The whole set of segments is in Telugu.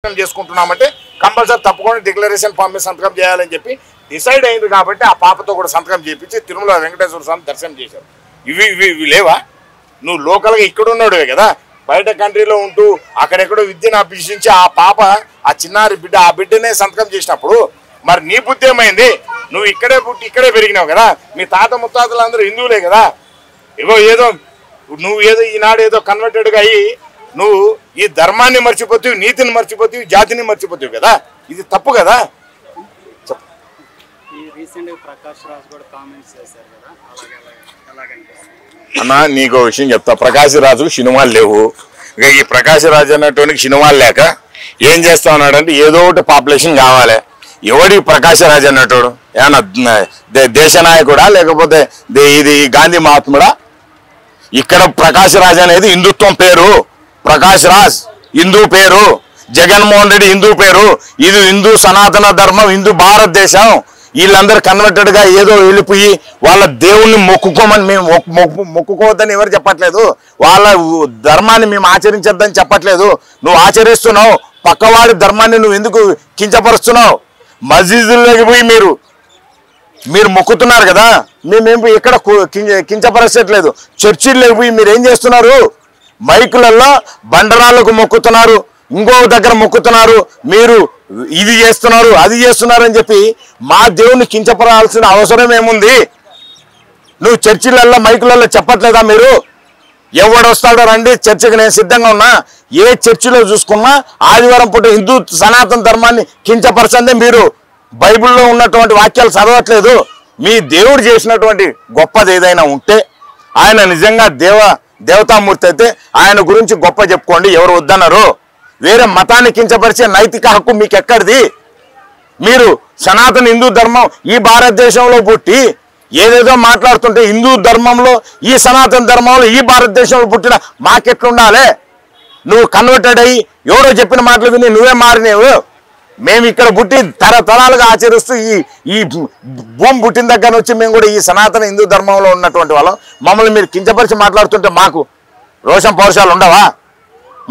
ప్రయత్నం చేసుకుంటున్నామంటే కంపల్సరీ తప్పకుండా డిక్లరేషన్ ఫామ్ మీద సంతకం చేయాలని చెప్పి డిసైడ్ అయింది కాబట్టి ఆ పాపతో కూడా సంతకం చేయించి తిరుమల వెంకటేశ్వర స్వామి దర్శనం చేశారు. ఇవి లేవా? నువ్వు లోకల్గా ఇక్కడ ఉన్నాడువే కదా, బయట కంట్రీలో ఉంటూ అక్కడెక్కడో విద్యను అభ్యసించి ఆ పాప ఆ చిన్నారి బిడ్డ ఆ బిడ్డనే సంతకం చేసినప్పుడు మరి నీ బుద్ధి ఏమైంది? నువ్వు ఇక్కడే పుట్టి ఇక్కడే పెరిగినావు కదా, మీ తాత ముత్తాతలు అందరూ హిందువులే కదా. నువ్వు ఈనాడు ఏదో కన్వర్టెడ్గా అయ్యి నువ్వు ఈ ధర్మాన్ని మర్చిపోతావు, నీతిని మర్చిపోతావు, జాతిని మర్చిపోతావు కదా. ఇది తప్పు కదా. అన్నా నీకు విషయం చెప్తా, ప్రకాశ్ రాజుకు సినిమాలు లేవు. ఇక ఈ ప్రకాశ్ రాజు అన్నటువంటి సినిమాలు లేక ఏం చేస్తా ఉన్నాడంటే ఏదో ఒకటి పాపులేషన్ కావాలి. ఎవడి ప్రకాశ్ రాజు అన్నట్టు ఏమన్నా దేశ నాయకుడా లేకపోతే ఇది గాంధీ మహాత్ముడా? ఇక్కడ ప్రకాశ్ రాజ్ అనేది హిందుత్వం పేరు, ప్రకాశ్ రాజ్ హిందూ పేరు, జగన్మోహన్ రెడ్డి హిందూ పేరు. ఇది హిందూ సనాతన ధర్మం, హిందూ భారతదేశం. వీళ్ళందరూ కన్వర్టెడ్గా ఏదో వెళ్ళిపోయి వాళ్ళ దేవుణ్ణి మొక్కుకోమని మేము మొక్కుకోవద్దని ఎవరు చెప్పట్లేదు, వాళ్ళ ధర్మాన్ని మేము ఆచరించొద్దని చెప్పట్లేదు. నువ్వు ఆచరిస్తున్నావు, పక్కవాడి ధర్మాన్ని నువ్వు ఎందుకు కించపరుస్తున్నావు? మసీదుల్లోకి పోయి మీరు మొక్కుతున్నారు కదా, మేమేం ఇక్కడ కించపరచట్లేదు. చర్చిల్లోకి పోయి మీరు ఏం చేస్తున్నారు? మైకులలో బండరాళ్ళకు మొక్కుతున్నారు, ఇంకో దగ్గర మొక్కుతున్నారు, మీరు ఇది చేస్తున్నారు అది చేస్తున్నారు అని చెప్పి మా దేవుణ్ణి కించపరాల్సిన అవసరం ఏముంది? నువ్వు చర్చిలల్లో మైకులలో చెప్పట్లేదా? మీరు ఎవడొస్తాడో రండి చర్చికి, నేను సిద్ధంగా ఉన్నా. ఏ చర్చిలో చూసుకున్నా ఆదివారం పూట హిందూ సనాతన ధర్మాన్ని కించపరచందే. మీరు బైబిల్లో ఉన్నటువంటి వాక్యాలు చదవట్లేదు. మీ దేవుడు చేసినటువంటి గొప్పది ఏదైనా ఉంటే, ఆయన నిజంగా దేవతామూర్తి అయితే ఆయన గురించి గొప్ప చెప్పుకోండి, ఎవరు వద్దన్నారు. వేరే మతాన్ని కించపరిచే నైతిక హక్కు మీకు ఎక్కడిది? మీరు సనాతన హిందూ ధర్మం ఈ భారతదేశంలో పుట్టి ఏదేదో మాట్లాడుతుంటే హిందూ ధర్మంలో ఈ సనాతన ధర్మంలో ఈ భారతదేశంలో పుట్టిన మాకెట్లుండాలి? నువ్వు కన్వర్టెడ్ అయ్యి ఎవరో చెప్పిన మాటలు విని నువ్వే మారినేవు. మేము ఇక్కడ పుట్టి తరతరాలుగా ఆచరిస్తూ ఈ భూమి పుట్టిన దగ్గర నుంచి మేము కూడా ఈ సనాతన హిందూ ధర్మంలో ఉన్నటువంటి వాళ్ళం. మమ్మల్ని మీరు కించపరిచి మాట్లాడుతుంటే మాకు రోషం పౌరుషాలు ఉండవా?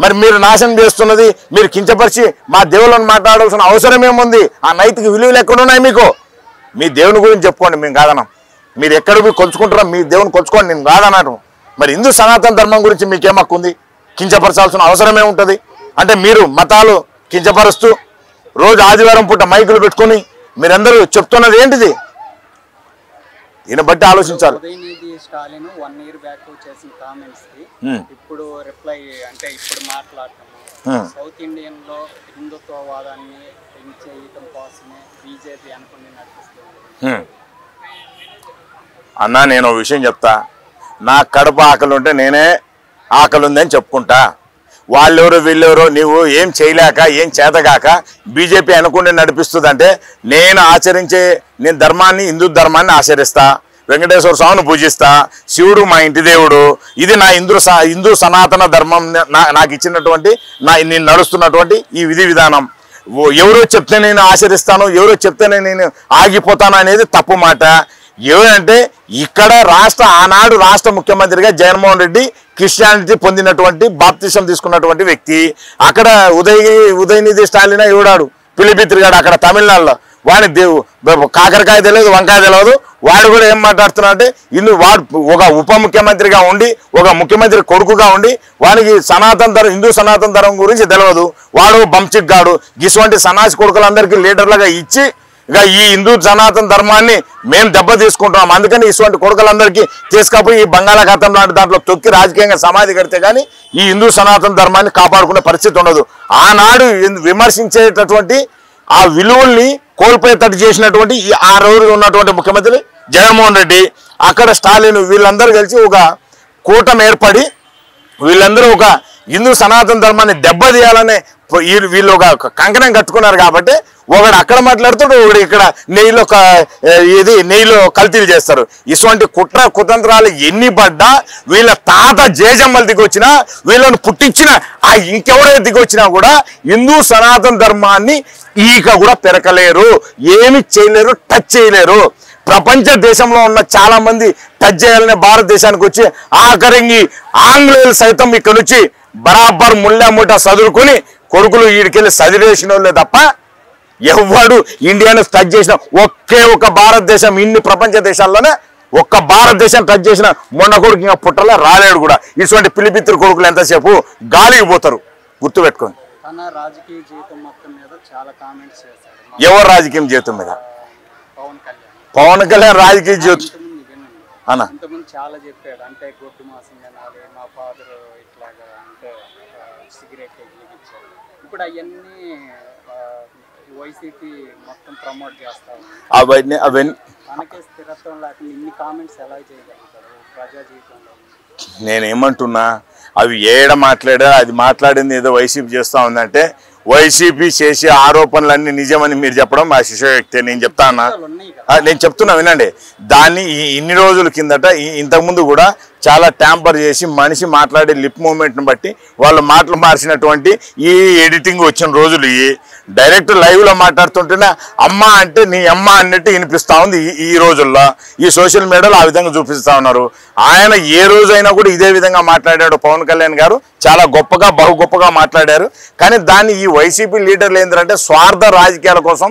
మరి మీరు నాశనం చేస్తున్నది, మీరు కించపరిచి మా దేవుళ్ళని మాట్లాడాల్సిన అవసరం ఏముంది? ఆ నైతిక విలువలు ఎక్కడున్నాయి మీకు? మీ దేవుని గురించి చెప్పుకోండి, మేము కాదన్నాం. మీరు ఎక్కడ పోయి కొలుచుకుంటారో మీ దేవుని కొలుచుకోండి, నేను కాదన్నాను. మరి హిందూ సనాతన ధర్మం గురించి మీకేం హక్కు ఉంది? కించపరచాల్సిన అవసరమే ఉంటుంది. అంటే మీరు మతాలు కించపరుస్తూ రోజు ఆదివారం పూట మైకులు పెట్టుకొని మీరందరూ చెప్తున్నది ఏంటిది? దీన్ని బట్టి ఆలోచించాలి. స్టాలిన్ 1 year బ్యాక్ చేసిన కామెంట్స్ కి ఇప్పుడు రిప్లై అంటే ఇప్పుడు మాట్లాడటం సౌత్ ఇండియన్ లో హిందుత్వవాదాన్ని పెంచేయటం కోసమే బీజేపీ అనుకుని నడిపిస్తుంది. అన్నా నేను విషయం చెప్తా, నా కడుపు ఆకలి ఉంటే నేనే ఆకలి ఉందని చెప్పుకుంటా. వాళ్ళెవరో వీళ్ళెవరో నువ్వు ఏం చేయలేక ఏం చేతగాక బీజేపీ అనుకుని నడిపిస్తుందంటే నేను ధర్మాన్ని హిందూ ధర్మాన్ని ఆచరిస్తా, వెంకటేశ్వర స్వామిని పూజిస్తా, శివుడు మా ఇంటి దేవుడు, ఇది నా హిందూ సనాతన ధర్మం నాకు ఇచ్చినటువంటి నేను నడుస్తున్నటువంటి ఈ విధి విధానం. ఎవరో చెప్తే నేను ఆచరిస్తాను, ఎవరో చెప్తేనే నేను ఆగిపోతాను అనేది తప్పు మాట. ఏమంటే ఇక్కడ ఆనాడు రాష్ట్ర ముఖ్యమంత్రిగా జగన్మోహన్ రెడ్డి క్రిస్టియానిటీ పొందినటువంటి బాప్తిసం తీసుకున్నటువంటి వ్యక్తి. అక్కడ ఉదయనిధి స్టాలిన్ ఎవడాడు పిలిపిత్రిగాడు అక్కడ తమిళనాడులో, వాడి కాకరకాయ తెలియదు వంకాయ తెలియదు. వాడు కూడా ఏం మాట్లాడుతున్నా అంటే వాడు ఒక ఉప ముఖ్యమంత్రిగా ఉండి ఒక ముఖ్యమంత్రి కొడుకుగా ఉండి వానికి హిందూ సనాతన ధర్మం గురించి తెలియదు. వాడు బంచిక్ గాడు ఇటువంటి సన్నాసి కొడుకులందరికీ లీడర్లుగా ఇచ్చి ఇక ఈ హిందూ సనాతన ధర్మాన్ని మేము దెబ్బ తీసుకుంటున్నాం, అందుకని ఇటువంటి కొడుకులందరికీ తీసుకపోయి ఈ బంగాళాఖాతం లాంటి దాంట్లో తొక్కి రాజకీయంగా సమాధి కడితే కానీ ఈ హిందూ సనాతన ధర్మాన్ని కాపాడుకునే పరిస్థితి ఉండదు. ఆనాడు విమర్శించేటటువంటి ఆ విలువల్ని కోల్పోయేటట్టు చేసినటువంటి ఆ రోజు ఉన్నటువంటి ముఖ్యమంత్రి జగన్మోహన్ రెడ్డి, అక్కడ స్టాలిన్ వీళ్ళందరూ కలిసి ఒక కూటమి ఏర్పడి వీళ్ళందరూ ఒక హిందూ సనాతన ధర్మాన్ని దెబ్బతీయాలనే వీళ్ళు ఒక కంకణం కట్టుకున్నారు. కాబట్టి ఒకడు అక్కడ మాట్లాడుతాడు, ఒకడు ఇక్కడ నెయ్యిలో కల్తీలు చేస్తారు. ఇటువంటి కుతంత్రాలు ఎన్ని పడ్డా వీళ్ళ తాత జేజమ్మలు దిగొచ్చినా వీళ్ళని పుట్టించిన ఆ ఇంకెవరైతే దిగొచ్చినా కూడా హిందూ సనాతన ధర్మాన్ని ఈక కూడా పెరకలేరు, ఏమి చేయలేరు, టచ్ చేయలేరు. ప్రపంచ దేశంలో ఉన్న చాలా మంది టచ్ చేయాలనే భారతదేశానికి వచ్చి ఆఖరికి ఆంగ్లేయులు సైతం ఇక్కడ నుంచి బరాబర్ ముళ్ళ మూట చదువుకుని కొడుకులు వీడికెళ్ళి చదివేసిన వాళ్ళే తప్ప ఎవడు ఇండియాను టచ్ చేసిన ఒకే ఒక భారతదేశం ఇన్ని ప్రపంచ దేశాల్లోనే ఒక్క భారతదేశం టచ్ చేసిన మొన్న కొడుకు ఇంకా పుట్టలే రాలేడు కూడా. ఇటువంటి పిలిపిత్తురు కొడుకులు ఎంతసేపు గాలికి పోతారు, గుర్తుపెట్టుకోండి. తన రాజకీయ జీవితం మొత్తం మీద చాలా కామెంట్స్ చేశారు. ఎవరు రాజకీయం జీవితం మీద? పవన్ కళ్యాణ్. పవన్ కళ్యాణ్ రాజకీయ జీవితం అన్న ఇంతకుముందు చాలా చెప్పాడు. అంటే గొడ్డు మాసం తినాలి, మా ఫాదర్ ఇట్లాగా అంటే సిగరెట్ వెలిగించాడు. ఇప్పుడు అవన్నీ వైసీపీ మొత్తం ప్రమోట్ చేస్తారు. అవన్నీ మనకే స్థిరత్వం లేకుండా ఇన్ని కామెంట్స్ ఎలా చేయగలుగుతారు ప్రజా జీవితంలో? నేనేమంటున్నా, అవి ఏడ మాట్లాడా అది మాట్లాడింది ఏదో వైసీపీ చేస్తూ ఉందంటే వైసీపీ చేసే ఆరోపణలన్నీ నిజమని మీరు చెప్పడం మా శిశువ్యక్తి. నేను చెప్తా అన్నా, నేను చెప్తున్నా వినండి. దాన్ని ఇన్ని రోజుల కిందట ఇంతకుముందు కూడా చాలా ట్యాంపర్ చేసి మనిషి మాట్లాడే లిప్ మూమెంట్ని బట్టి వాళ్ళు మాటలు మార్చినటువంటి ఈ ఎడిటింగ్ వచ్చిన రోజులు డైరెక్ట్ లైవ్లో మాట్లాడుతుంటేనే అమ్మ అంటే నీ అమ్మ అన్నట్టు వినిపిస్తూ ఉంది. ఈ రోజుల్లో ఈ సోషల్ మీడియాలో ఆ విధంగా చూపిస్తూ ఉన్నారు. ఆయన ఏ రోజైనా కూడా ఇదే విధంగా మాట్లాడాడు పవన్ కళ్యాణ్ గారు, చాలా గొప్పగా బహు గొప్పగా మాట్లాడారు. కానీ దాన్ని ఈ వైసీపీ లీడర్లు ఏంటంటే స్వార్థ రాజకీయాల కోసం,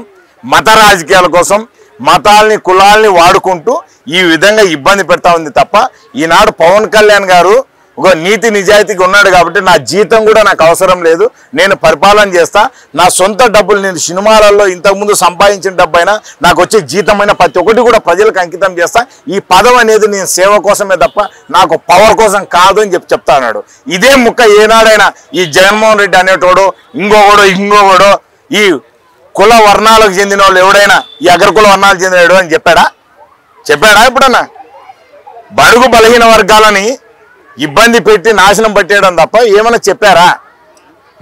మత రాజకీయాల కోసం మతాల్ని కులాల్ని వాడుకుంటూ ఈ విధంగా ఇబ్బంది పెడతా ఉంది తప్ప ఈనాడు పవన్ కళ్యాణ్ గారు ఒక నీతి నిజాయితీగా ఉన్నాడు కాబట్టి నా జీతం కూడా నాకు అవసరం లేదు, నేను పరిపాలన చేస్తా, నా సొంత డబ్బులు నేను సినిమాలలో ఇంతకుముందు సంపాదించిన డబ్బు అయినా నాకు వచ్చే జీతమైన ప్రతి ఒక్కటి కూడా ప్రజలకు అంకితం చేస్తా, ఈ పదవి అనేది నేను సేవ కోసమే తప్ప నాకు పవర్ కోసం కాదు అని చెప్తా అన్నాడు. ఇదే ముక్క ఏనాడైనా ఈ జగన్మోహన్ రెడ్డి అనేటోడు ఇంకోడో ఈ కుల వర్ణాలకు చెందిన వాళ్ళు ఎవడైనా ఈ అగ్రకుల వర్ణాలకు చెందినడు అని చెప్పాడా ఎప్పుడన్నా? బడుగు బలహీన వర్గాలని ఇబ్బంది పెట్టి నాశనం పట్టేయడం తప్ప ఏమైనా చెప్పారా?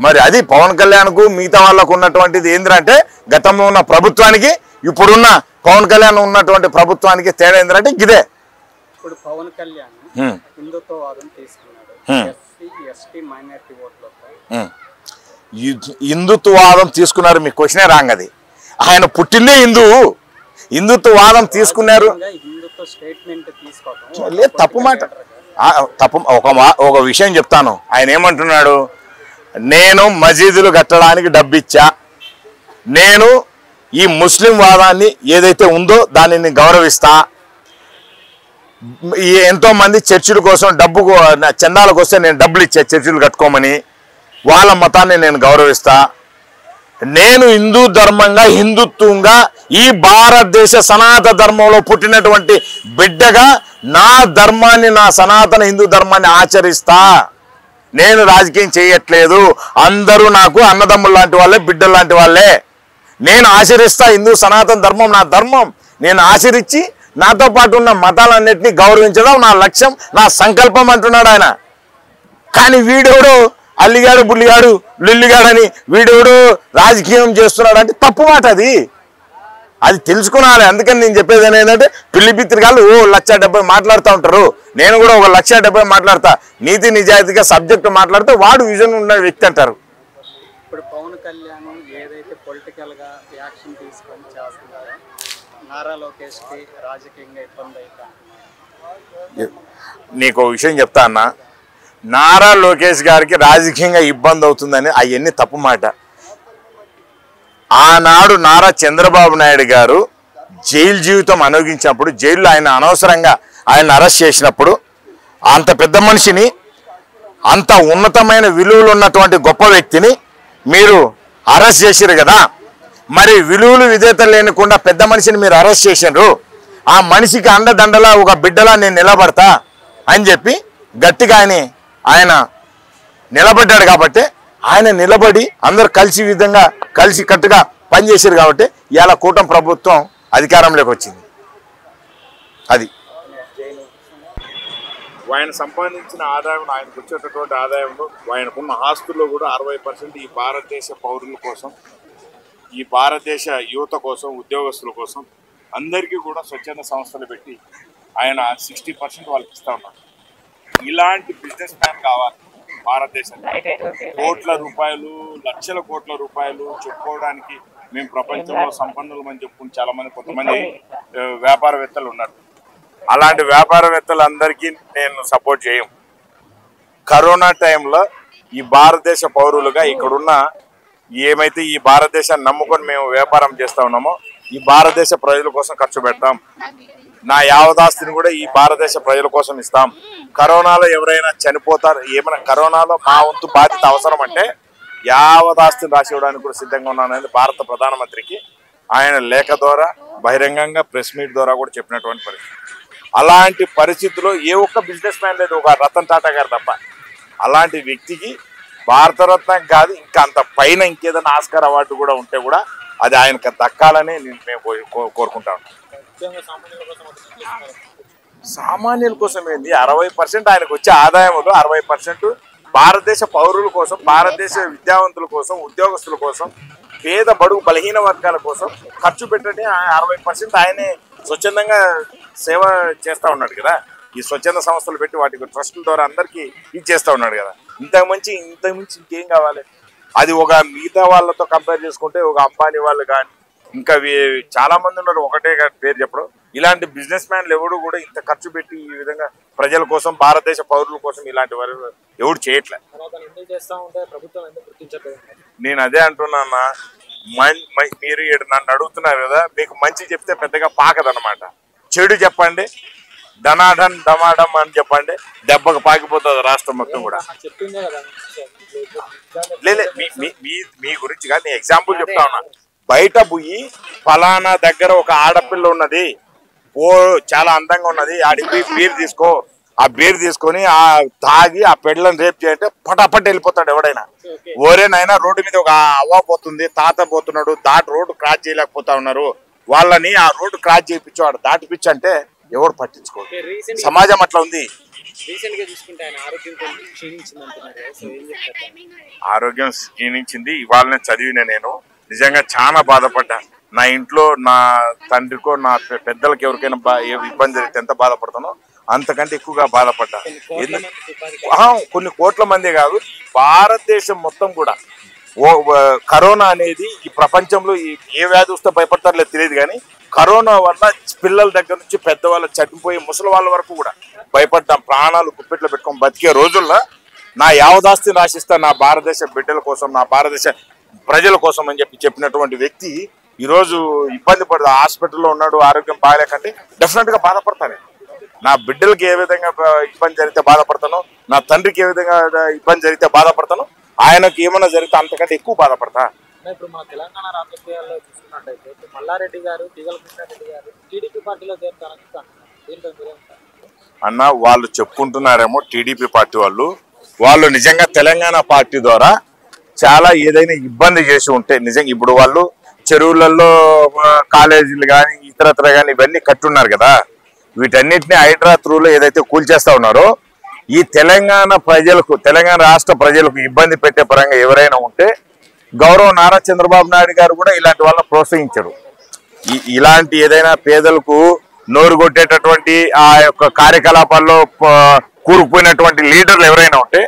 మరి అది పవన్ కళ్యాణ్కు మిగతా వాళ్ళకు ఉన్నటువంటిది ఏంటంటే గతంలో ఉన్న ప్రభుత్వానికి ఇప్పుడున్న పవన్ కళ్యాణ్ ఉన్నటువంటి ప్రభుత్వానికి తేడా ఏంటంటే ఇదే. ఇప్పుడు పవన్ కళ్యాణ్ హిందుత్వవాదం తీసుకున్నాడు, ఎస్సీ ఎస్టీ మైనారిటీ ఓట్లతో హిందుత్వవాదం తీసుకున్నారు. మీ క్వశ్చనే రాంగ్. అది ఆయన పుట్టిందే హిందుత్వవాదం తీసుకున్నారు. లేదు, తప్పు మాట, తప్పు. ఒక విషయం చెప్తాను. ఆయన ఏమంటున్నాడు, నేను మసీదులు కట్టడానికి డబ్బిచ్చా, నేను ఈ ముస్లిం వాదాన్ని ఏదైతే ఉందో దానిని గౌరవిస్తా, ఎంతో మంది చర్చిల కోసం చందాలకు వస్తే నేను డబ్బులు ఇచ్చా చర్చిలు కట్టుకోమని, వాళ్ళ మతాన్ని నేను గౌరవిస్తా, నేను హిందూ ధర్మంగా హిందుత్వంగా ఈ భారతదేశ సనాతన ధర్మంలో పుట్టినటువంటి బిడ్డగా నా ధర్మాన్ని, నా సనాతన హిందూ ధర్మాన్ని ఆచరిస్తా, నేను రాజకీయం చేయట్లేదు, అందరూ నాకు అన్నదమ్ములు లాంటి వాళ్ళే, బిడ్డలు లాంటి వాళ్ళే, నేను ఆచరిస్తా హిందూ సనాతన ధర్మం నా ధర్మం, నేను ఆచరించి నాతో పాటు ఉన్న మతాలన్నింటినీ గౌరవించడం నా లక్ష్యం, నా సంకల్పం అంటున్నాడు ఆయన. కానీ వీడెవడో అల్లిగాడు బుల్లిగాడు లుల్లిగాడని వీడెవడో రాజకీయం చేస్తున్నాడు అంటే తప్పు మాట. అది తెలుసుకున్నాలి. అందుకని నేను చెప్పేది ఏంటంటే పిల్లిపిత్రికాళ్ళు 1,70,000 మాట్లాడుతూ ఉంటారు, నేను కూడా 1,70,000 మాట్లాడతా. నీతి నిజాయితీగా సబ్జెక్టు మాట్లాడితే వాడు విజన్ ఉన్న వ్యక్తి అంటారు. ఇప్పుడు పవన్ కళ్యాణ్ ఏదైతే పొలిటికల్ గా యాక్షన్ తీసుకొని చేస్తున్నారో నారా లోకేష్ కి రాజకీయంగా ఇబ్బంది అవుతా. నీకు విషయం చెప్తా అన్న, నారా లోకేష్ గారికి రాజకీయంగా ఇబ్బంది అవుతుందని అవన్నీ తప్పు మాట. ఆనాడు నారా చంద్రబాబు నాయుడు గారు జైలు జీవితం అనుభవించినప్పుడు, జైల్లో ఆయన అనవసరంగా ఆయన అరెస్ట్ చేసినప్పుడు, అంత పెద్ద మనిషిని, అంత ఉన్నతమైన విలువలు ఉన్నటువంటి గొప్ప వ్యక్తిని మీరు అరెస్ట్ చేసిరు కదా, మరి విలువలు విధేత లేనికుండా పెద్ద మనిషిని మీరు అరెస్ట్ చేసినారు, ఆ మనిషికి అండదండలా ఒక బిడ్డలా నేను నిలబడతా అని చెప్పి గట్టిగా ఆయన నిలబడ్డాడు. కాబట్టి ఆయన నిలబడి అందరు కలిసి విధంగా కలిసి కట్టుగా పనిచేశారు కాబట్టి ఇవాళ కూటమి ప్రభుత్వం అధికారంలోకి వచ్చింది. అది ఆయన సంపాదించిన ఆదాయం, ఆయనకు వచ్చేటటువంటి ఆదాయంలో ఆయనకున్న ఆస్తుల్లో కూడా 60% ఈ భారతదేశ పౌరుల కోసం, ఈ భారతదేశ యువత కోసం, ఉద్యోగస్తుల కోసం అందరికీ కూడా స్వచ్ఛంద సంస్థలు పెట్టి ఆయన 60% వాళ్ళకి ఇస్తా ఉన్నారు. ఇలాంటి బిజినెస్ మ్యాన్ కావాలి భారతదేశంలో. కోట్ల రూపాయలు, లక్షల కోట్ల రూపాయలు చెప్పుకోవడానికి మేము ప్రపంచంలో సంపన్నులు అని చెప్పుకుని చాలా మంది, కొంతమంది వ్యాపారవేత్తలు ఉన్నారు. అలాంటి వ్యాపారవేత్తలందరికీ నేను సపోర్ట్ చేయం. కరోనా టైంలో ఈ భారతదేశ పౌరులుగా ఇక్కడున్న ఏమైతే ఈ భారతదేశాన్ని నమ్ముకొని మేము వ్యాపారం చేస్తా ఉన్నామో ఈ భారతదేశ ప్రజల కోసం ఖర్చు పెడతాం. నా యావదాస్తిని కూడా ఈ భారతదేశ ప్రజల కోసం ఇస్తాం. కరోనాలో ఎవరైనా చనిపోతారు, ఏమైనా కరోనాలో మా వంతు బాధ్యత అవసరం అంటే యావదాస్తిని రాసి ఇవ్వడానికి కూడా సిద్ధంగా ఉన్నానని భారత ప్రధానమంత్రికి ఆయన లేఖ ద్వారా బహిరంగంగా ప్రెస్ మీట్ ద్వారా కూడా చెప్పినటువంటి పరిస్థితి. అలాంటి పరిస్థితుల్లో ఏ ఒక్క బిజినెస్ మ్యాన్ లేదు, ఒక రతన్ టాటా గారు తప్ప. అలాంటి వ్యక్తికి భారతరత్న కాదు ఇంకా అంత పైన ఇంకేదైనా ఆస్కార్ అవార్డు కూడా ఉంటే కూడా అది ఆయనకు దక్కాలని మేము కోరుకుంటా ఉన్నాం. సామాన్యుల కోసం ఏంది 60% ఆయనకు వచ్చే ఆదాయంలో 60% భారతదేశ పౌరుల కోసం, భారతదేశ విద్యావంతుల కోసం, ఉద్యోగస్తుల కోసం, పేద బడుగు బలహీన వర్గాల కోసం ఖర్చు పెట్టండి. 60% ఆయనే స్వచ్ఛందంగా సేవ చేస్తూ ఉన్నాడు కదా. ఈ స్వచ్ఛంద సంస్థలు పెట్టి వాటికి ట్రస్టుల ద్వారా అందరికీ ఇచ్చేస్తూ ఉన్నాడు కదా. ఇంతకుమించి ఇంకేం కావాలి? అది ఒక మిగతా వాళ్ళతో కంపేర్ చేసుకుంటే ఒక అంబానీ వాళ్ళు కానీ ఇంకా చాలా మంది ఉన్నారు, ఒకటే పేరు చెప్పడం. ఇలాంటి బిజినెస్ మ్యాన్లు ఎవరు కూడా ఇంత ఖర్చు పెట్టి ఈ విధంగా ప్రజల కోసం, భారతదేశ పౌరుల కోసం ఇలాంటి వారు ఎవరు చేయట్లేదు. నేను అదే అంటున్నా, మీరు నన్ను అడుగుతున్నారు కదా, మీకు మంచి చెప్తే పెద్దగా పాకదనమాట. చెడు చెప్పండి, ధనాఢన్ డమాడం అని చెప్పండి, దెబ్బకు పాకిపోతుంది రాష్ట్రం మొత్తం కూడా. లేదు మీ గురించి కాదు, నేను ఎగ్జాంపుల్ చెప్తా ఉన్నా. బయట పోయి ఫలానా దగ్గర ఒక ఆడపిల్ల ఉన్నది, చాలా అందంగా ఉన్నది, ఆడికి బీర్ తీసుకో, ఆ బీర్ తీసుకొని ఆ తాగి ఆ పెళ్ళని రేపు చేయంటే పటాపట్ వెళ్ళిపోతాడు ఎవడైనా. ఓరేనైనా రోడ్డు మీద ఒక అవ్వ పోతుంది, తాత పోతున్నాడు, రోడ్డు క్రాస్ చేయలేకపోతా ఉన్నారు, వాళ్ళని ఆ రోడ్డు క్రాస్ చేయించు, వాడు దాటిపించు అంటే ఎవరు పట్టించుకోడు. సమాజం అట్లా ఉంది. ఆరోగ్యం క్షీణించింది. ఇవాళనే చదివిన నేను నిజంగా చాలా బాధపడ్డా. నా ఇంట్లో నా తండ్రికో నా పెద్దలకి ఎవరికైనా ఇబ్బంది జరిగితే ఎంత బాధపడతానో అంతకంటే ఎక్కువగా బాధపడ్డా. కొన్ని కోట్ల మంది కాదు, భారతదేశం మొత్తం కూడా కరోనా అనేది ఈ ప్రపంచంలో ఏ వ్యాధి వస్తే భయపడతారో తెలియదు కానీ కరోనా వల్ల పిల్లల దగ్గర నుంచి పెద్దవాళ్ళు చనిపోయి ముసలి వాళ్ళ వరకు కూడా భయపడ్డాం. ప్రాణాలు గుప్పెట్లో పెట్టుకొని బతికే రోజుల్లో నా యావదాస్తిని రాసిస్తా నా భారతదేశ బిడ్డల కోసం, నా భారతదేశ ప్రజల కోసం అని చెప్పినటువంటి వ్యక్తి ఈరోజు ఇబ్బంది పడదు, హాస్పిటల్లో ఉన్నాడు, ఆరోగ్యం బాగాలేకంటే డెఫినెట్గా బాధపడతాను. నా బిడ్డలకి ఏ విధంగా ఇబ్బంది జరిగితే బాధపడతానో, నా తండ్రికి ఏ విధంగా ఇబ్బంది జరిగితే బాధపడతానో, ఆయనకు ఏమైనా జరిగితే అంతకంటే ఎక్కువ బాధపడతా. ఇప్పుడు మన తెలంగాణ రాజకీయాల్లో చూస్తున్నట్టయితే మల్లారెడ్డి గారు, తీగల కృష్ణారెడ్డి గారు టీడీపీ పార్టీలో చేరుతారని అన్న వాళ్ళు చెప్పుకుంటున్నారేమో. టీడీపీ పార్టీ వాళ్ళు నిజంగా తెలంగాణ పార్టీ ద్వారా చాలా ఏదైనా ఇబ్బంది చేసి ఉంటే నిజంగా ఇప్పుడు వాళ్ళు చెరువులలో కాలేజీలు కానీ ఇతరత్ర కానీ ఇవన్నీ కట్టున్నారు కదా, వీటన్నిటిని హైడ్రా త్రూలో ఏదైతే కూల్చేస్తా ఉన్నారో ఈ తెలంగాణ ప్రజలకు, తెలంగాణ రాష్ట్ర ప్రజలకు ఇబ్బంది పెట్టే పరంగా ఎవరైనా ఉంటే గౌరవ నారా చంద్రబాబు నాయుడు గారు కూడా ఇలాంటి వాళ్ళని ప్రోత్సహించరు. ఇలాంటి ఏదైనా పేదలకు నోరు కొట్టేటటువంటి ఆ యొక్క కార్యకలాపాల్లో కూరుకుపోయినటువంటి లీడర్లు ఎవరైనా ఉంటే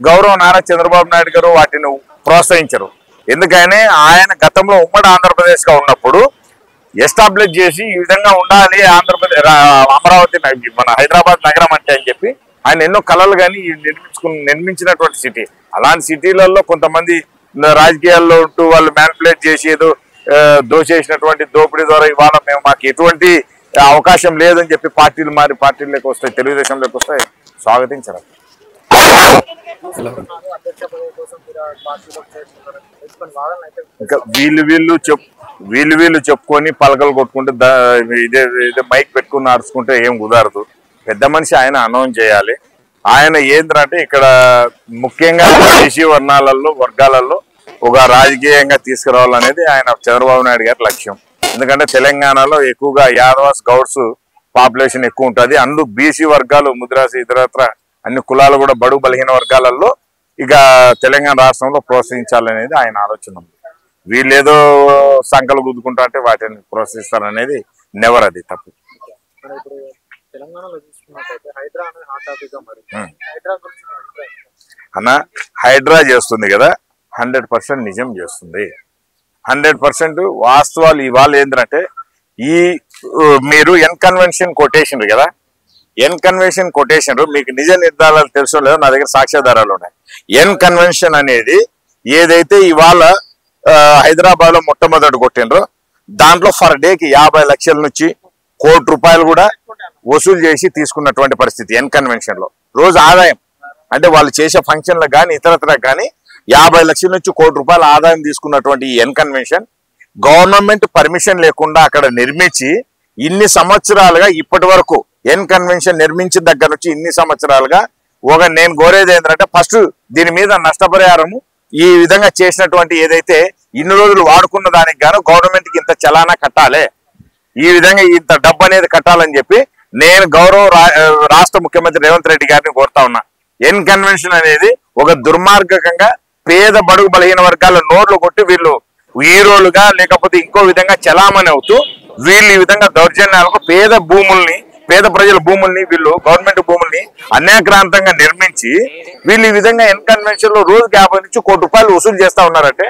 గౌరవ నారా చంద్రబాబు నాయుడు గారు వాటిని ప్రోత్సహించరు. ఎందుకని ఆయన గతంలో ఉమ్మడి ఆంధ్రప్రదేశ్గా ఉన్నప్పుడు ఎస్టాబ్లిష్ చేసి ఈ విధంగా ఉండాలి ఆంధ్రప్రదేశ్, అమరావతి మన హైదరాబాద్ నగరం అంటే అని చెప్పి ఆయన ఎన్నో కళలు కానీ నిర్మించినటువంటి సిటీ. అలాంటి సిటీలలో కొంతమంది రాజకీయాల్లో ఉంటూ వాళ్ళు మ్యానిపులేట్ చేసి ఏదో దోచేసినటువంటి దోపిడీ ద్వారా ఇవాళ మాకు ఎటువంటి అవకాశం లేదని చెప్పి పార్టీలు మారి పార్టీలోకి వస్తాయి, తెలుగుదేశంలోకి వస్తాయి, స్వాగతించరు. ఇంకా వీళ్ళు చెప్పుకొని పలకలు కొట్టుకుంటే ఇదే మైక్ పెట్టుకుని నడుచుకుంటే ఏం కుదరదు. పెద్ద మనిషి ఆయన అనౌన్స్ చేయాలి. ఆయన ఏంటంటే ఇక్కడ ముఖ్యంగా బీసీ వర్గాలలో ఒక రాజకీయంగా తీసుకురావాలనేది ఆయన చంద్రబాబు నాయుడు గారి లక్ష్యం. ఎందుకంటే తెలంగాణలో ఎక్కువగా యాదవాస్ గౌడ్స్ పాపులేషన్ ఎక్కువ ఉంటుంది. అందులో బీసీ వర్గాలు, ముద్రాసి, ఇతరత్ర అన్ని కులాలు కూడా బడుగు బలహీన వర్గాలలో ఇక తెలంగాణ రాష్ట్రంలో ప్రోత్సహించాలనేది ఆయన ఆలోచన ఉంది. వీళ్ళేదో సంకలు గుద్దుకుంటా అంటే వాటిని ప్రోత్సహిస్తారనేది నెవర్, అది తప్పు. అన్న హైడ్రా చేస్తుంది కదా, 100% నిజం చేస్తుంది. 100% వాస్తవాలు ఇవాళ ఏంటంటే మీరు ఎన్ కన్వెన్షన్ కొటేషన్ కదా, ఎన్ కన్వెన్షన్ కొటేషన్ మీకు నిజ నిర్ధారాలు తెలుసో లేదో నా దగ్గర సాక్ష్యాధారాలు ఉన్నాయి. ఎన్ కన్వెన్షన్ అనేది ఏదైతే ఇవాళ హైదరాబాద్ లో మొట్టమొదటి కొట్టిండ్రు. దాంట్లో ఫర్ డేకి 50 లక్షల నుంచి ₹1 కోటి కూడా వసూలు చేసి తీసుకున్నటువంటి పరిస్థితి ఎన్ కన్వెన్షన్ లో. రోజు ఆదాయం అంటే వాళ్ళు చేసే ఫంక్షన్లకు కానీ ఇతరత్రకు కానీ 50 లక్షల నుంచి ₹1 కోటి ఆదాయం తీసుకున్నటువంటి ఈ ఎన్ కన్వెన్షన్ గవర్నమెంట్ పర్మిషన్ లేకుండా అక్కడ నిర్మించి ఇన్ని సంవత్సరాలుగా ఇప్పటి వరకు ఎన్ కన్వెన్షన్ నిర్మించిన దగ్గర నుంచి ఇన్ని సంవత్సరాలుగా నేను కోరేది ఏంటంటే ఫస్ట్ దీని మీద నష్టపరిహారము ఈ విధంగా చేసినటువంటి ఏదైతే ఇన్ని రోజులు వాడుకున్న దానికి గాను గవర్నమెంట్ కి ఇంత చలానా కట్టాలి, ఈ విధంగా ఇంత డబ్బు అనేది కట్టాలని చెప్పి నేను రాష్ట్ర ముఖ్యమంత్రి రేవంత్ రెడ్డి గారిని కోరుతా ఉన్నా. ఎన్ కన్వెన్షన్ అనేది ఒక దుర్మార్గకంగా పేద బడుగు బలహీన వర్గాల నోర్లు కొట్టి వీళ్ళు హీరోలుగా లేకపోతే ఇంకో విధంగా చలామణి అవుతూ వీళ్ళు ఈ విధంగా దౌర్జన్యాలకు పేద ప్రజల భూముల్ని వీళ్ళు గవర్నమెంట్ భూముల్ని అన్యాక్రాంతంగా నిర్మించి వీళ్ళు ఈ విధంగా ఎన్ కన్వెన్షన్ లో రోజుకి 50 నుంచి ₹1 కోటి వసూలు చేస్తా ఉన్నారంటే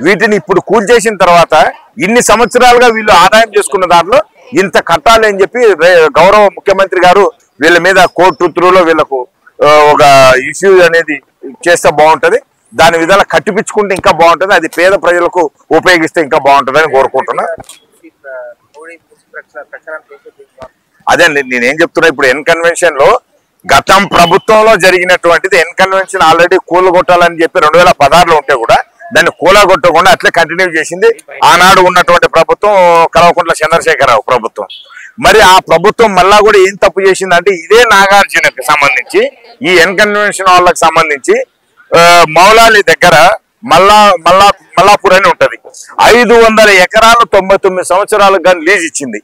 వీటిని ఇప్పుడు కూల్చేసిన తర్వాత ఇన్ని సంవత్సరాలుగా వీళ్ళు ఆదాయం చేసుకున్న దాంట్లో ఇంత కట్టాలి అని చెప్పి గౌరవ ముఖ్యమంత్రి గారు వీళ్ళ మీద కోర్టు త్రూలో వీళ్ళకు ఒక ఇష్యూ అనేది చేస్తే బాగుంటది. దాని విధాలు కట్టిపించుకుంటే ఇంకా బాగుంటది. అది పేద ప్రజలకు ఉపయోగిస్తే ఇంకా బాగుంటది అని కోరుకుంటున్నా. అదే నేనేం చెప్తున్నా, ఇప్పుడు ఎన్ కన్వెన్షన్ లో గతం ప్రభుత్వంలో జరిగినటువంటిది ఎన్ కన్వెన్షన్ ఆల్రెడీ కూలగొట్టాలని చెప్పి 2016లో ఉంటే కూడా దాన్ని కూలగొట్టకుండా అట్లే కంటిన్యూ చేసింది ఆనాడు ఉన్నటువంటి ప్రభుత్వం, కల్వకుంట్ల చంద్రశేఖరరావు ప్రభుత్వం. మరి ఆ ప్రభుత్వం మళ్ళా కూడా ఏం తప్పు చేసిందంటే ఇదే నాగార్జునకి సంబంధించి ఈ ఎన్ కన్వెన్షన్ వాళ్ళకి సంబంధించి మౌలాలి దగ్గర మల్లాపూర్ అని ఉంటది. 500 ఎకరాలు 99 సంవత్సరాలకు గాను లీజ్ ఇచ్చింది.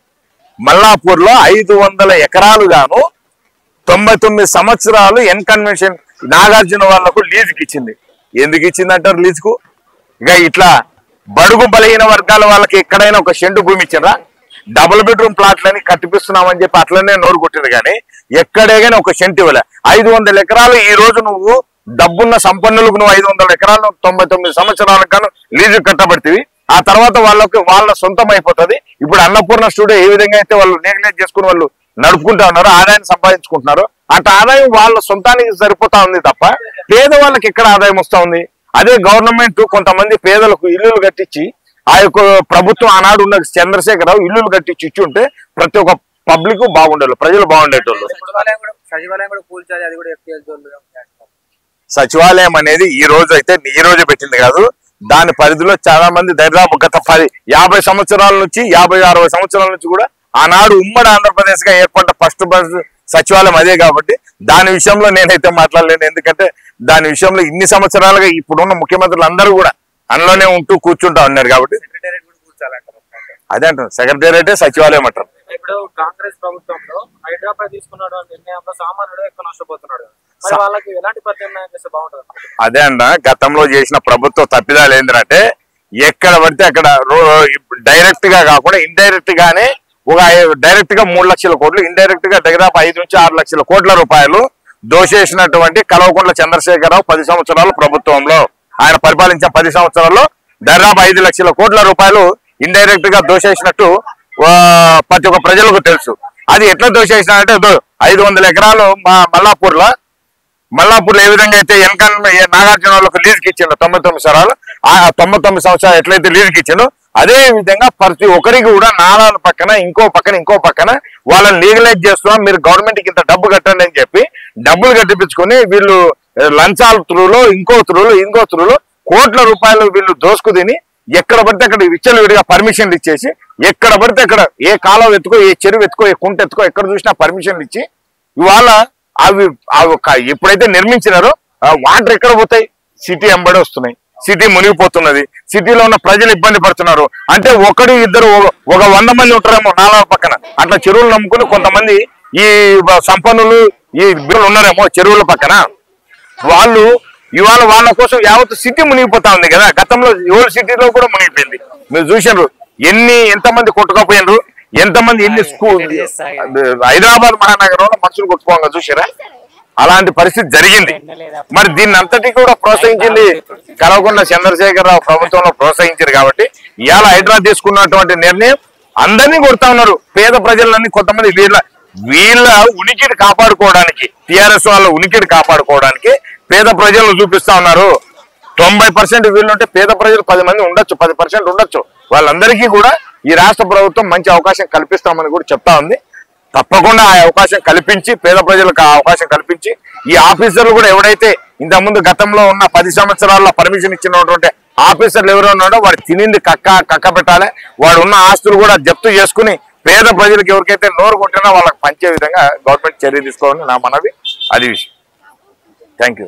మల్లాపూర్ లో 500 ఎకరాలు గాను 99 సంవత్సరాలు ఎన్ కన్వెన్షన్ నాగార్జున వాళ్లకు లీజుకి ఇచ్చింది. ఎందుకు ఇచ్చింది అంటారు లీజుకు? ఇక ఇట్లా బడుగు బలహీన వర్గాల వాళ్ళకి ఎక్కడైనా ఒక సెంటు భూమి ఇచ్చిండ్రా? డబుల్ బెడ్రూమ్ ప్లాట్లని కట్టిపిస్తున్నామని చెప్పి అట్లనే నోరు కొట్టింది కానీ ఎక్కడేగానే ఒక సెంటు ఇవ్వలే. 500 ఎకరాలు ఈ రోజు నువ్వు డబ్బున్న సంపన్నులకు నువ్వు 500 ఎకరాలు 99 సంవత్సరాలకు గాను లీజు కట్టబడితే ఆ తర్వాత వాళ్ళ సొంతం అయిపోతుంది. ఇప్పుడు అన్నపూర్ణ స్టూడియో ఏ విధంగా అయితే వాళ్ళు నెగ్లెక్ట్ చేసుకుని వాళ్ళు నడుపుకుంటా ఉన్నారు, ఆదాయాన్ని సంపాదించుకుంటున్నారు, అటు ఆదాయం వాళ్ళ సొంతానికి సరిపోతా ఉంది తప్ప పేదవాళ్ళకి ఎక్కడ ఆదాయం వస్తా ఉంది? అదే గవర్నమెంట్ కొంతమంది పేదలకు ఇల్లులు కట్టించి ఆ యొక్క ప్రభుత్వం ఆనాడు ఉన్న చంద్రశేఖరరావు ఇల్లులు కట్టించి ఇచ్చి ఉంటే ప్రతి ఒక్క పబ్లిక్ బాగుండేవాళ్ళు, ప్రజలు బాగుండేటోళ్ళు. సచివాలయం అనేది ఈ రోజు అయితే ఈ రోజు పెట్టింది కాదు, దాని పరిధిలో చాలా మంది దాదాపు గత 50 సంవత్సరాల నుంచి 50-60 సంవత్సరాల నుంచి కూడా ఆనాడు ఉమ్మడి ఆంధ్రప్రదేశ్ గా ఏర్పడ్డ ఫస్ట్ సచివాలయం అదే కాబట్టి దాని విషయంలో నేనైతే మాట్లాడలేను. ఎందుకంటే దాని విషయంలో ఇన్ని సంవత్సరాలుగా ఇప్పుడున్న ముఖ్యమంత్రులు అందరూ కూడా అందులోనే ఉంటూ కూర్చుంటా ఉన్నారు కాబట్టి అదే అంటారు సెక్రటేరియటే సచివాలయం అంటారు. ఇప్పుడు కాంగ్రెస్ ప్రభుత్వంలో హైదరాబాద్ తీసుకున్నాడు నిర్ణయంలో సామాన్యుడు ఎక్కువ నష్టపోతున్నాడు. వాళ్ళకి ఎలాంటి ప్రత్యామ్నాయం చేస్తే బాగుంటుంది? అదే అన్న గతంలో చేసిన ప్రభుత్వ తప్పిదాలు ఏంటంటే ఎక్కడ పడితే అక్కడ డైరెక్ట్ గా కాకుండా ఇండైరెక్ట్ గానే ఒక డైరెక్ట్ గా 3 లక్షల కోట్లు, ఇండైరెక్ట్ గా దాదాపు 5 నుంచి 6 లక్షల కోట్ల రూపాయలు దోషేసినటువంటి కల్వకుంట్ల చంద్రశేఖరరావు 10 సంవత్సరాల ప్రభుత్వంలో ఆయన పరిపాలించిన 10 సంవత్సరాల్లో దాదాపు 5 లక్షల కోట్ల రూపాయలు ఇండైరెక్ట్ గా దోషేసినట్టు ప్రతి ఒక్క ప్రజలకు తెలుసు. అది ఎట్లా దోషేసినారంటే 500 ఎకరాలు మల్లాపూర్ ఏ విధంగా అయితే నాగార్జున వాళ్ళకు లీజుకి ఇచ్చిండు 99 సంవత్సరాలు, ఆ 99 సంవత్సరాలు ఎట్లయితే లీజుకి ఇచ్చిండో అదే విధంగా ప్రతి ఒక్కరికి కూడా నాలాల పక్కన ఇంకో పక్కన వాళ్ళని లీగలైజ్ చేస్తున్నాం, మీరు గవర్నమెంట్ కి ఇంత డబ్బు కట్టండి అని చెప్పి డబ్బులు కట్టిపించుకొని వీళ్ళు లంచాల త్రూలో ఇంకో త్రూలో కోట్ల రూపాయలు వీళ్ళు దోసుకు తిని ఎక్కడ పడితే అక్కడ విచ్చలవిడిగా పర్మిషన్లు ఇచ్చేసి ఎక్కడ పడితే అక్కడ ఏ కాలం ఎత్తుకో, ఏ చెరువు ఎత్తుకో, ఏ కుంట ఎత్తుకో ఎక్కడ చూసినా పర్మిషన్లు ఇచ్చి ఇవాళ అవి ఎప్పుడైతే నిర్మించినారో వాటర్ ఎక్కడ పోతాయి? సిటీ ఎంబడి వస్తున్నాయి, సిటీ మునిగిపోతున్నది, సిటీలో ఉన్న ప్రజలు ఇబ్బంది పడుతున్నారు. అంటే ఒకడు ఇద్దరు ఒక 100 మంది ఉంటారేమో నాలా పక్కన అట్లా చెరువులు నమ్ముకుని కొంతమంది ఈ సంపన్నులు ఈ బిల్లు ఉన్నారేమో చెరువుల పక్కన వాళ్ళు ఇవాళ వాళ్ళ కోసం యావత్ సిటీ మునిగిపోతా ఉంది కదా. గతంలో ఓల్డ్ సిటీలో కూడా మునిగిపోయింది. మీరు చూసారు ఎంతమంది కొట్టుకపోయినారు, ఎంతమంది ఎన్ని స్కూల్ హైదరాబాద్ మహానగరంలో మనుషులు కొట్టుకోగా చూసారా? అలాంటి పరిస్థితి జరిగింది. మరి దీన్ని అంతటి కూడా ప్రోత్సహించింది కల్వకుంట్ల చంద్రశేఖరరావు ప్రభుత్వంలో ప్రోత్సహించారు కాబట్టి ఇవాళ హైదరాబాద్ తీసుకున్నటువంటి నిర్ణయం అందరినీ కొడతా ఉన్నారు. పేద ప్రజలన్నీ కొంతమంది వీళ్ళ ఉనికిని కాపాడుకోవడానికి, టిఆర్ఎస్ వాళ్ళ ఉనికిని కాపాడుకోవడానికి పేద ప్రజలను చూపిస్తా ఉన్నారు. 90% వీళ్ళు ఉంటే పేద ప్రజలు 10 మంది ఉండొచ్చు, 10% ఉండొచ్చు. వాళ్ళందరికీ కూడా ఈ రాష్ట్ర ప్రభుత్వం మంచి అవకాశం కల్పిస్తామని కూడా చెప్తా ఉంది. తప్పకుండా ఆ అవకాశం కల్పించి, పేద ప్రజలకు ఆ అవకాశం కల్పించి, ఈ ఆఫీసర్లు కూడా ఎవడైతే ఇంతకుముందు గతంలో ఉన్న 10 సంవత్సరాల్లో పర్మిషన్ ఇచ్చినటువంటి ఆఫీసర్లు ఎవరు ఉన్నాడో వాడు తినింది కక్క పెట్టాలి. వాడు ఉన్న ఆస్తులు కూడా జప్తు చేసుకుని పేద ప్రజలకు ఎవరికైతే నోరు కొట్టినా వాళ్ళకి పంచే విధంగా గవర్నమెంట్ చర్య తీసుకోవాలని నా మనవి. అది విషయం. Thank you.